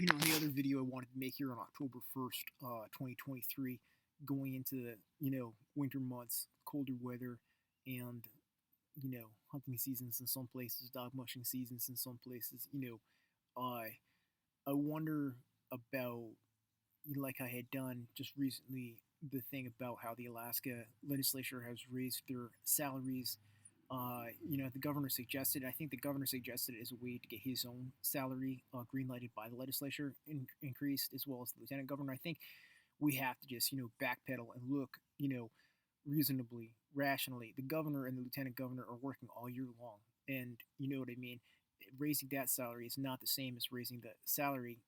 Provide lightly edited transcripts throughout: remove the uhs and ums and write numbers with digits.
In the other video I wanted to make here on October 1st, 2023, going into the, winter months, colder weather, and, hunting seasons in some places, dog mushing seasons in some places, I wonder about, like I had done just recently, the thing about how the Alaska legislature has raised their salaries. The governor suggested, I think the governor suggested it as a way to get his own salary green-lighted by the legislature increased, as well as the lieutenant governor. I think we have to just, backpedal and look, reasonably, rationally. The governor and the lieutenant governor are working all year long. And you know what I mean? Raising that salary is not the same as raising the salary,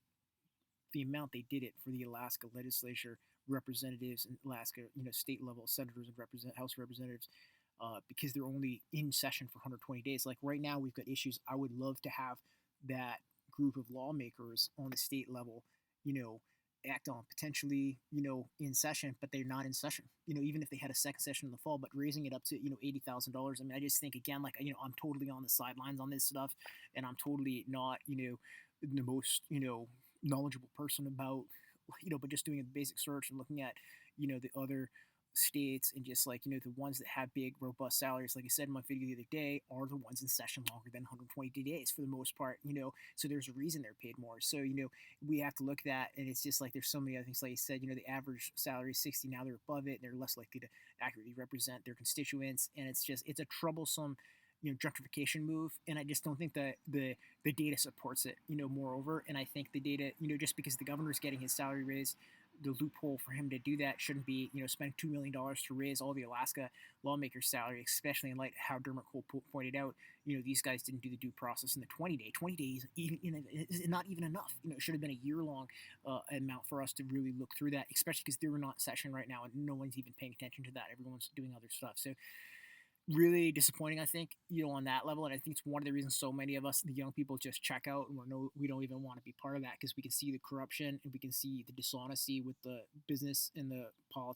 the amount they did it for the Alaska legislature representatives and Alaska, state level senators and House representatives, because they're only in session for 120 days. Like right now, we've got issues. I would love to have that group of lawmakers on the state level, you know, act on potentially, in session, but they're not in session. Even if they had a second session in the fall, but raising it up to, $80,000. I mean, I just think again, like, I'm totally on the sidelines on this stuff, and I'm totally not, the most, knowledgeable person about, but just doing a basic search and looking at, the other states and just like, the ones that have big, robust salaries, like I said in my video the other day, are the ones in session longer than 120 days for the most part, so there's a reason they're paid more. So, we have to look at that. And it's just like, there's so many other things, like I said, the average salary is 60, now they're above it, and they're less likely to accurately represent their constituents. And it's a troublesome, gentrification move, and I just don't think that the data supports it. Moreover, and I think the data, just because the governor's getting his salary raised, the loophole for him to do that shouldn't be, spending $2 million to raise all the Alaska lawmakers' salary, especially in light of how Dermot Cole pointed out. These guys didn't do the due process in the 20 days, is not even enough. It should have been a year-long amount for us to really look through that, especially because they're not in session right now and no one's even paying attention to that. Everyone's doing other stuff. So really disappointing, I think, on that level. And I think it's one of the reasons so many of us, the young people, just check out, and we don't even want to be part of that, because we can see the corruption and we can see the dishonesty with the business and the politics